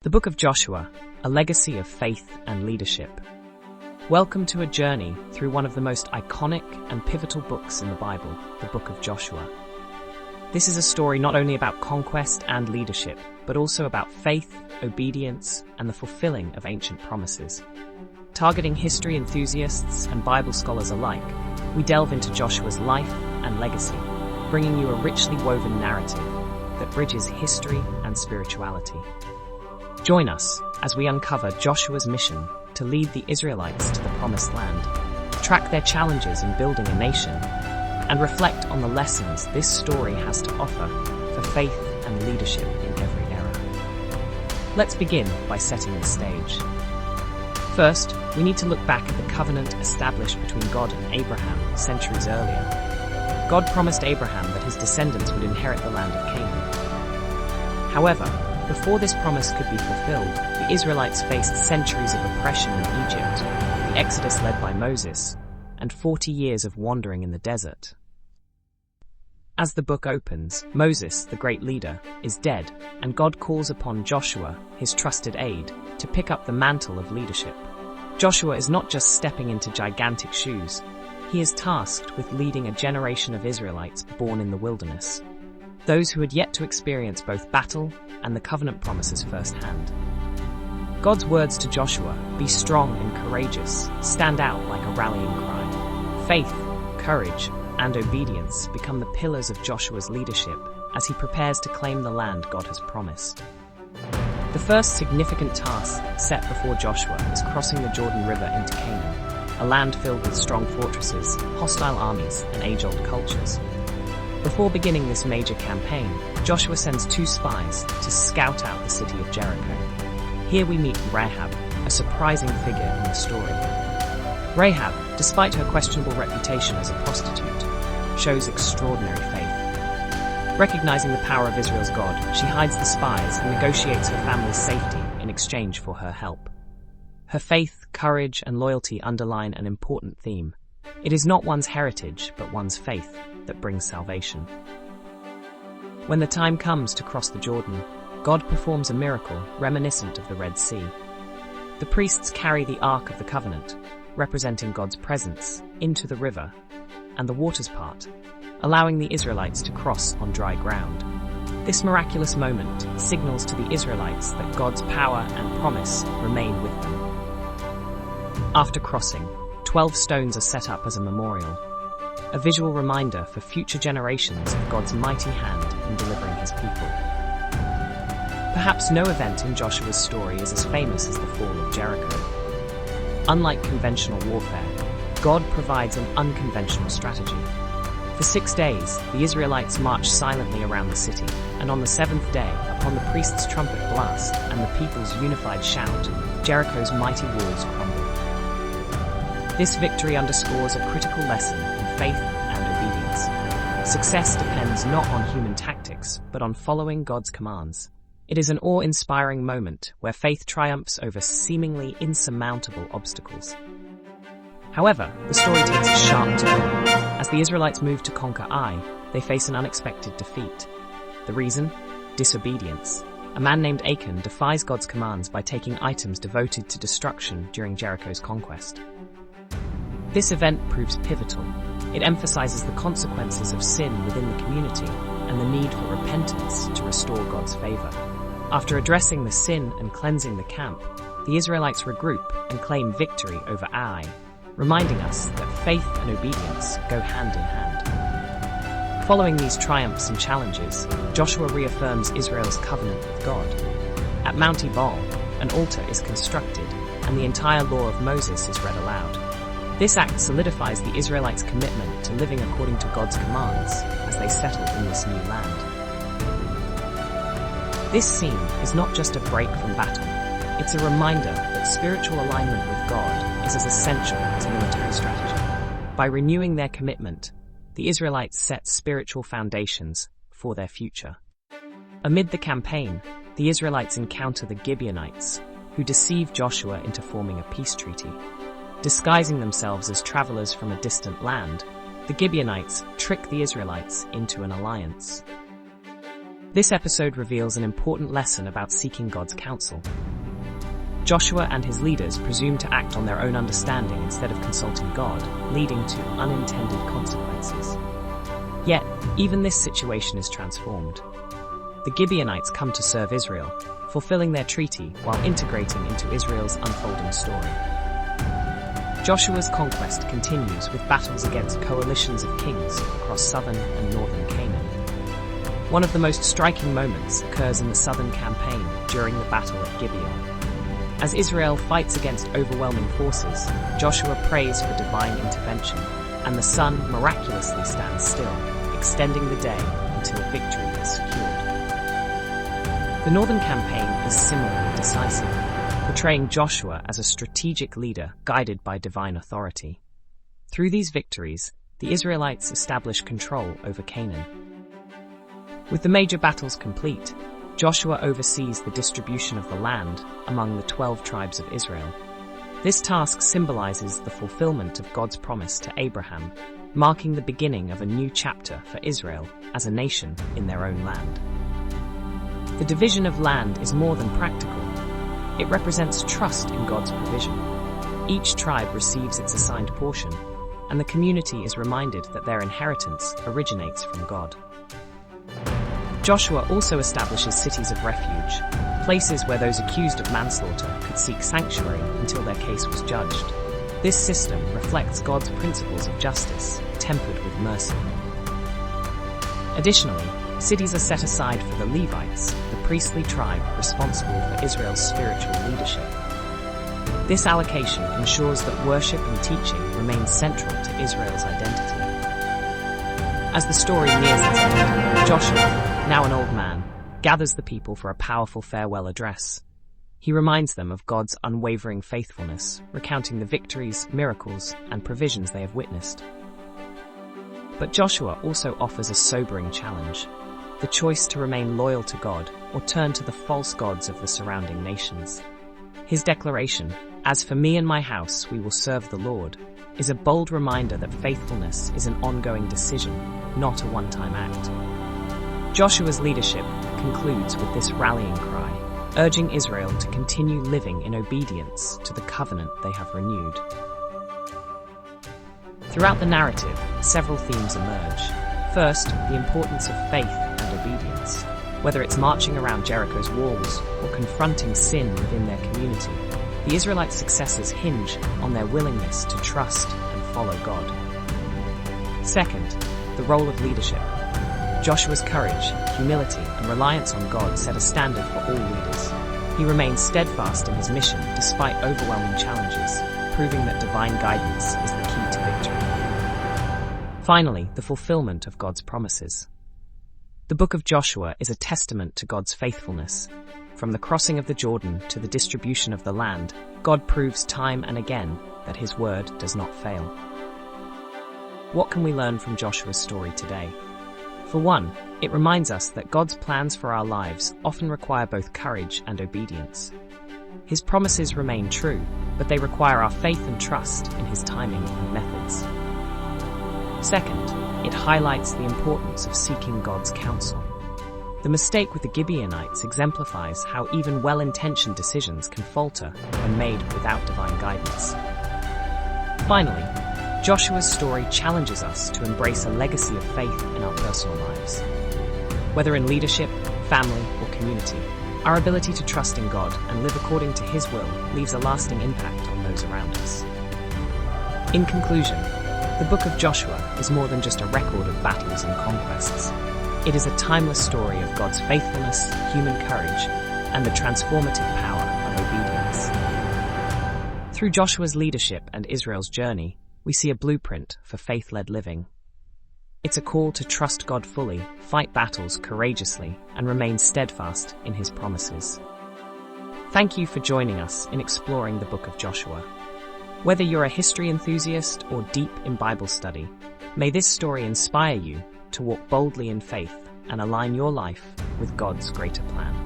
The Book of Joshua, a legacy of faith and leadership. Welcome to a journey through one of the most iconic and pivotal books in the Bible, the Book of Joshua. This is a story not only about conquest and leadership, but also about faith, obedience, and the fulfilling of ancient promises. Targeting history enthusiasts and Bible scholars alike, we delve into Joshua's life and legacy, bringing you a richly woven narrative that bridges history and spirituality. Join us as we uncover Joshua's mission to lead the Israelites to the Promised Land, track their challenges in building a nation, and reflect on the lessons this story has to offer for faith and leadership in every era. Let's begin by setting the stage. First, we need to look back at the covenant established between God and Abraham centuries earlier. God promised Abraham that his descendants would inherit the land of Canaan. However, before this promise could be fulfilled, the Israelites faced centuries of oppression in Egypt, the Exodus led by Moses, and 40 years of wandering in the desert. As the book opens, Moses, the great leader, is dead, and God calls upon Joshua, his trusted aide, to pick up the mantle of leadership. Joshua is not just stepping into gigantic shoes, he is tasked with leading a generation of Israelites born in the wilderness, those who had yet to experience both battle and the covenant promises firsthand. God's words to Joshua, "Be strong and courageous," stand out like a rallying cry. Faith, courage, and obedience become the pillars of Joshua's leadership as he prepares to claim the land God has promised. The first significant task set before Joshua is crossing the Jordan River into Canaan, a land filled with strong fortresses, hostile armies, and age-old cultures. Before beginning this major campaign, Joshua sends 2 spies to scout out the city of Jericho. Here we meet Rahab, a surprising figure in the story. Rahab, despite her questionable reputation as a prostitute, shows extraordinary faith. Recognizing the power of Israel's God, she hides the spies and negotiates her family's safety in exchange for her help. Her faith, courage, and loyalty underline an important theme. It is not one's heritage, but one's faith that brings salvation. When the time comes to cross the Jordan, God performs a miracle reminiscent of the Red Sea. The priests carry the Ark of the Covenant, representing God's presence, into the river, and the waters part, allowing the Israelites to cross on dry ground. This miraculous moment signals to the Israelites that God's power and promise remain with them. After crossing, 12 stones are set up as a memorial, a visual reminder for future generations of God's mighty hand in delivering his people. Perhaps no event in Joshua's story is as famous as the fall of Jericho. Unlike conventional warfare, God provides an unconventional strategy. For 6 days, the Israelites march silently around the city, and on the 7th day, upon the priest's trumpet blast and the people's unified shout, Jericho's mighty walls crumble. This victory underscores a critical lesson in faith and obedience. Success depends not on human tactics, but on following God's commands. It is an awe-inspiring moment where faith triumphs over seemingly insurmountable obstacles. However, the story takes a sharp turn. As the Israelites move to conquer Ai, they face an unexpected defeat. The reason? Disobedience. A man named Achan defies God's commands by taking items devoted to destruction during Jericho's conquest. This event proves pivotal. It emphasizes the consequences of sin within the community and the need for repentance to restore God's favor. After addressing the sin and cleansing the camp, the Israelites regroup and claim victory over Ai, reminding us that faith and obedience go hand in hand. Following these triumphs and challenges, Joshua reaffirms Israel's covenant with God. At Mount Ebal, an altar is constructed, and the entire law of Moses is read aloud. This act solidifies the Israelites' commitment to living according to God's commands as they settle in this new land. This scene is not just a break from battle, it's a reminder that spiritual alignment with God is as essential as military strategy. By renewing their commitment, the Israelites set spiritual foundations for their future. Amid the campaign, the Israelites encounter the Gibeonites, who deceive Joshua into forming a peace treaty. Disguising themselves as travelers from a distant land, the Gibeonites trick the Israelites into an alliance. This episode reveals an important lesson about seeking God's counsel. Joshua and his leaders presumed to act on their own understanding instead of consulting God, leading to unintended consequences. Yet, even this situation is transformed. The Gibeonites come to serve Israel, fulfilling their treaty while integrating into Israel's unfolding story. Joshua's conquest continues with battles against coalitions of kings across southern and northern Canaan. One of the most striking moments occurs in the southern campaign during the battle at Gibeon. As Israel fights against overwhelming forces, Joshua prays for divine intervention, and the sun miraculously stands still, extending the day until victory is secured. The northern campaign is similarly decisive, portraying Joshua as a strategic leader guided by divine authority. Through these victories, the Israelites establish control over Canaan. With the major battles complete, Joshua oversees the distribution of the land among the 12 tribes of Israel. This task symbolizes the fulfillment of God's promise to Abraham, marking the beginning of a new chapter for Israel as a nation in their own land. The division of land is more than practical. It represents trust in God's provision. Each tribe receives its assigned portion, and the community is reminded that their inheritance originates from God. Joshua also establishes cities of refuge, places where those accused of manslaughter could seek sanctuary until their case was judged. This system reflects God's principles of justice, tempered with mercy. Additionally, cities are set aside for the Levites, the priestly tribe responsible for Israel's spiritual leadership. This allocation ensures that worship and teaching remain central to Israel's identity. As the story nears its end, Joshua, now an old man, gathers the people for a powerful farewell address. He reminds them of God's unwavering faithfulness, recounting the victories, miracles, and provisions they have witnessed. But Joshua also offers a sobering challenge: the choice to remain loyal to God or turn to the false gods of the surrounding nations. His declaration, "As for me and my house, we will serve the Lord," is a bold reminder that faithfulness is an ongoing decision, not a one-time act. Joshua's leadership concludes with this rallying cry, urging Israel to continue living in obedience to the covenant they have renewed. Throughout the narrative, several themes emerge. First, the importance of faith and obedience. Whether it's marching around Jericho's walls or confronting sin within their community, the Israelites' successes hinge on their willingness to trust and follow God. Second, the role of leadership. Joshua's courage, humility, and reliance on God set a standard for all leaders. He remains steadfast in his mission despite overwhelming challenges, proving that divine guidance is the key to victory. Finally, the fulfillment of God's promises. The book of Joshua is a testament to God's faithfulness. From the crossing of the Jordan to the distribution of the land, God proves time and again that his word does not fail. What can we learn from Joshua's story today? For one, it reminds us that God's plans for our lives often require both courage and obedience. His promises remain true, but they require our faith and trust in his timing and methods. Second, it highlights the importance of seeking God's counsel. The mistake with the Gibeonites exemplifies how even well-intentioned decisions can falter when made without divine guidance. Finally, Joshua's story challenges us to embrace a legacy of faith in our personal lives. Whether in leadership, family, or community, our ability to trust in God and live according to his will leaves a lasting impact on those around us. In conclusion, the book of Joshua is more than just a record of battles and conquests. It is a timeless story of God's faithfulness, human courage, and the transformative power of obedience. Through Joshua's leadership and Israel's journey, we see a blueprint for faith-led living. It's a call to trust God fully, fight battles courageously, and remain steadfast in his promises. Thank you for joining us in exploring the book of Joshua. Whether you're a history enthusiast or deep in Bible study, may this story inspire you to walk boldly in faith and align your life with God's greater plan.